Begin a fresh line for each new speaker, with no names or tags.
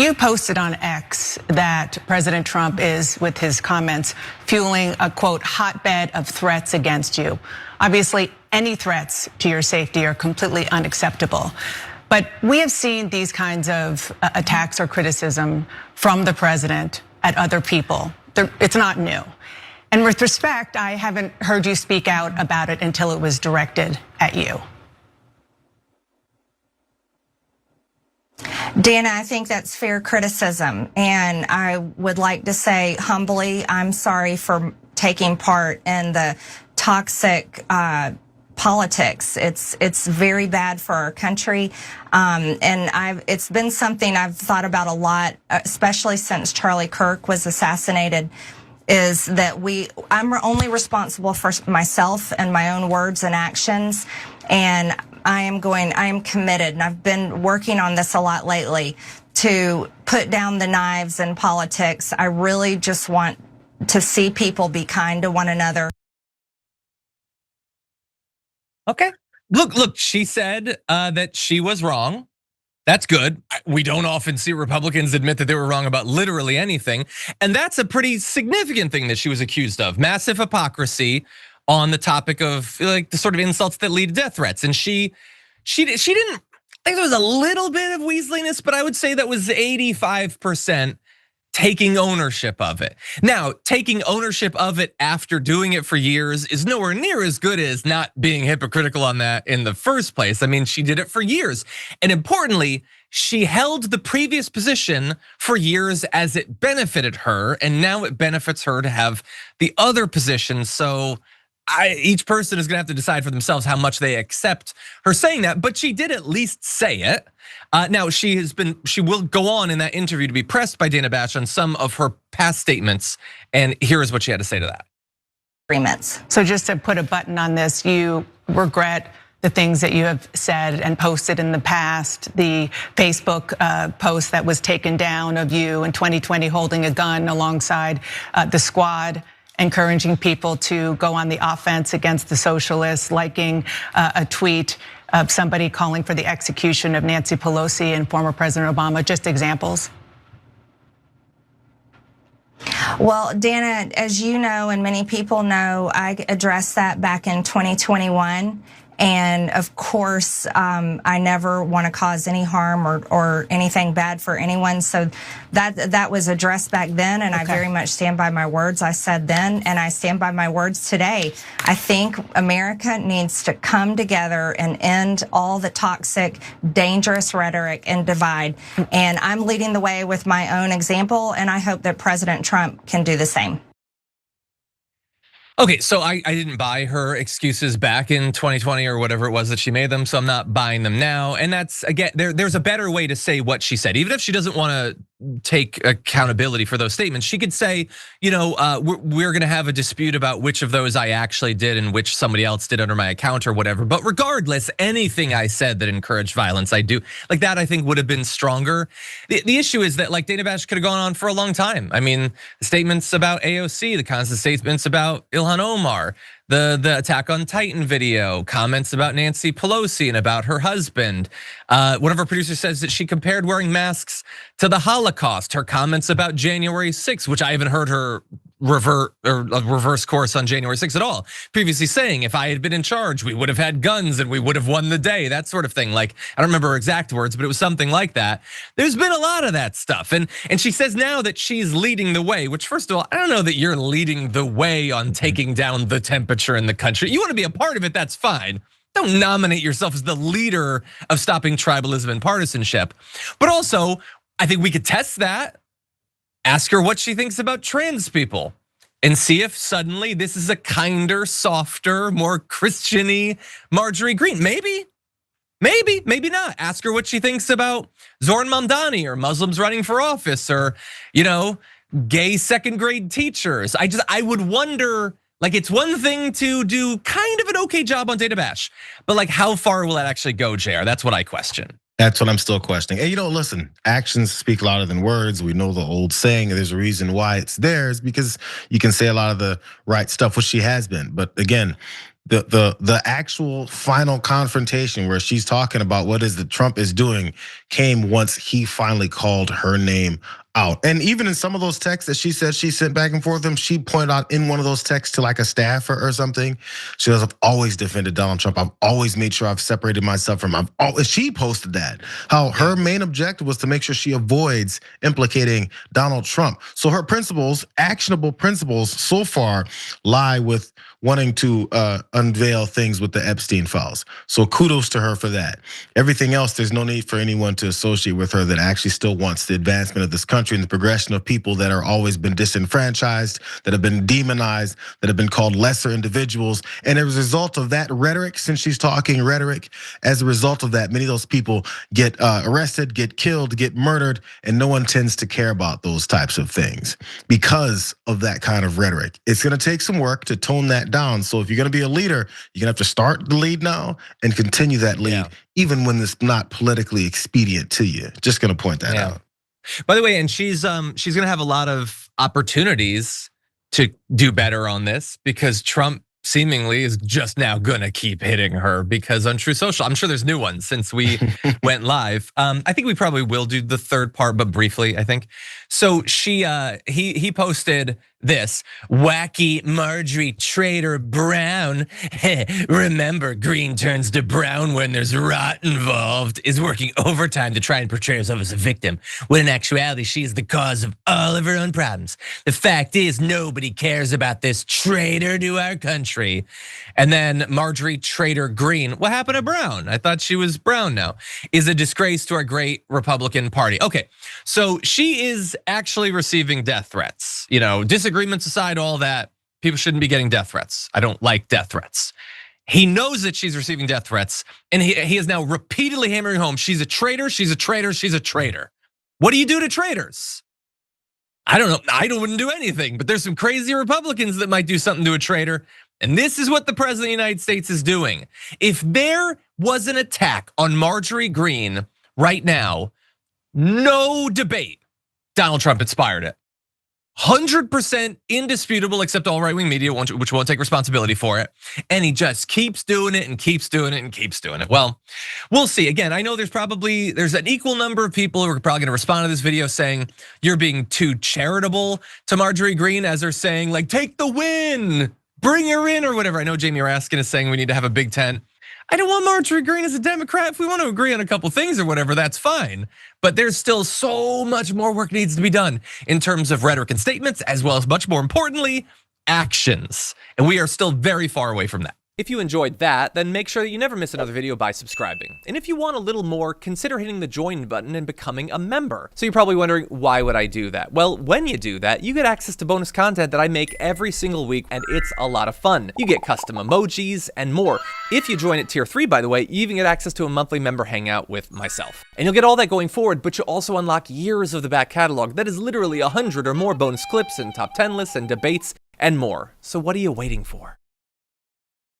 You posted on X that President Trump is, with his comments, fueling a, quote, hotbed of threats against you. Obviously, any threats to your safety are completely unacceptable. But we have seen these kinds of attacks or criticism from the president at other people. It's not new. And with respect, I haven't heard you speak out about it until it was directed at you.
Dana, I think that's fair criticism. And I would like to say humbly, I'm sorry for taking part in the toxic politics. It's very bad for our country. And it's been something I've thought about a lot, especially since Charlie Kirk was assassinated, is that I'm only responsible for myself and my own words and actions. And I am committed, and I've been working on this a lot lately, to put down the knives in politics. I really just want to see people be kind to one another.
Okay. Look, she said that she was wrong. That's good. We don't often see Republicans admit that they were wrong about literally anything. And that's a pretty significant thing that she was accused of. Massive hypocrisy on the topic of like the sort of insults that lead to death threats. And she didn't, I think there was a little bit of weaseliness, but I would say that was 85% taking ownership of it. Now, taking ownership of it after doing it for years is nowhere near as good as not being hypocritical on that in the first place. I mean, she did it for years. And importantly, she held the previous position for years as it benefited her, and now it benefits her to have the other position. So each person is gonna have to decide for themselves how much they accept her saying that, but she did at least say it. Now she will go on in that interview to be pressed by Dana Bash on some of her past statements, and here is what she had to say to that.
Agreements.
So just to put a button on this, you regret the things that you have said and posted in the past, the Facebook post that was taken down of you in 2020 holding a gun alongside the squad, encouraging people to go on the offense against the socialists, liking a tweet of somebody calling for the execution of Nancy Pelosi and former President Obama, just examples?
Well, Dana, as you know, and many people know, I addressed that back in 2021. And of course, I never want to cause any harm or anything bad for anyone. So that was addressed back then, and okay. I very much stand by my words I said then, and I stand by my words today. I think America needs to come together and end all the toxic, dangerous rhetoric and divide. And I'm leading the way with my own example, and I hope that President Trump can do the same.
Okay, so I didn't buy her excuses back in 2020 or whatever it was that she made them, so I'm not buying them now. And that's, again, there's a better way to say what she said. Even if she doesn't want to take accountability for those statements, she could say, we're gonna have a dispute about which of those I actually did and which somebody else did under my account or whatever. But regardless, anything I said that encouraged violence, I do. Like that, I think would have been stronger. The issue is that like Dana Bash could have gone on for a long time. I mean, the statements about AOC, the constant statements about Ilhan Omar, the Attack on Titan video, comments about Nancy Pelosi and about her husband. One of our producers says that she compared wearing masks to the Holocaust. Her comments about January 6th, which I haven't heard her reverse course on January 6th at all. Previously saying, if I had been in charge, we would have had guns and we would have won the day, that sort of thing. Like, I don't remember her exact words, but it was something like that. There's been a lot of that stuff. And she says now that she's leading the way, which first of all, I don't know that you're leading the way on taking down the temperature in the country. You want to be a part of it, that's fine. Don't nominate yourself as the leader of stopping tribalism and partisanship. But also, I think we could test that. Ask her what she thinks about trans people and see if suddenly this is a kinder, softer, more Christian-y Marjorie Greene. Maybe not. Ask her what she thinks about Zoran Mamdani or Muslims running for office or, gay second grade teachers. I would wonder, like, it's one thing to do kind of an okay job on Dana Bash, but like how far will that actually go, Jayar? That's what I question.
That's what I'm still questioning. And listen, actions speak louder than words. We know the old saying, there's a reason why it's theirs, because you can say a lot of the right stuff, which she has been. But again, The actual final confrontation where she's talking about what is that Trump is doing came once he finally called her name out. And even in some of those texts that she said she sent back and forth with him, she pointed out in one of those texts to like a staffer or something, she goes, I've always defended Donald Trump. I've always made sure I've separated myself from him. She posted that, how her main objective was to make sure she avoids implicating Donald Trump. So her principles, actionable principles so far, lie with wanting to unveil things with the Epstein files. So kudos to her for that. Everything else, there's no need for anyone to associate with her that actually still wants the advancement of this country and the progression of people that are always been disenfranchised, that have been demonized, that have been called lesser individuals. And as a result of that rhetoric, since she's talking rhetoric, as a result of that, many of those people get arrested, get killed, get murdered, and no one tends to care about those types of things because of that kind of rhetoric. It's gonna take some work to tone that down. So if you're gonna be a leader, you're gonna have to start the lead now and continue that lead, even when it's not politically expedient to you. Just gonna point that out.
By the way, and she's gonna have a lot of opportunities to do better on this because Trump seemingly is just now gonna keep hitting her because on True Social, I'm sure there's new ones since we went live. I think we probably will do the third part, but briefly, I think. So he posted this, wacky Marjorie Taylor Brown. Remember, green turns to brown when there's rot involved, is working overtime to try and portray herself as a victim, when in actuality, she is the cause of all of her own problems. The fact is, nobody cares about this traitor to our country. And then Marjorie Taylor Greene, what happened to Brown? I thought she was brown now, is a disgrace to our great Republican Party. Okay, so she is actually receiving death threats. You know, disagreements aside, all that, people shouldn't be getting death threats. I don't like death threats. He knows that she's receiving death threats, and he is now repeatedly hammering home, she's a traitor, she's a traitor, she's a traitor. What do you do to traitors? I don't know, I wouldn't do anything, but there's some crazy Republicans that might do something to a traitor. And this is what the president of the United States is doing. If there was an attack on Marjorie Greene right now, no debate, Donald Trump inspired it. 100% indisputable, except all right-wing media, which won't take responsibility for it. And he just keeps doing it and keeps doing it and keeps doing it. Well, we'll see. Again, I know there's an equal number of people who are probably gonna respond to this video saying you're being too charitable to Marjorie Greene, as they're saying like, take the win, bring her in or whatever. I know Jamie Raskin is saying we need to have a big tent. I don't want Marjorie Greene as a Democrat. If we want to agree on a couple things or whatever, that's fine. But there's still so much more work needs to be done in terms of rhetoric and statements, as well as much more importantly, actions. And we are still very far away from that.
If you enjoyed that, then make sure that you never miss another video by subscribing. And if you want a little more, consider hitting the join button and becoming a member. So you're probably wondering, why would I do that? Well, when you do that, you get access to bonus content that I make every single week, and it's a lot of fun. You get custom emojis and more. If you join at tier 3, by the way, you even get access to a monthly member hangout with myself. And you'll get all that going forward, but you'll also unlock years of the back catalog that is literally 100 or more bonus clips and top 10 lists and debates and more. So what are you waiting for?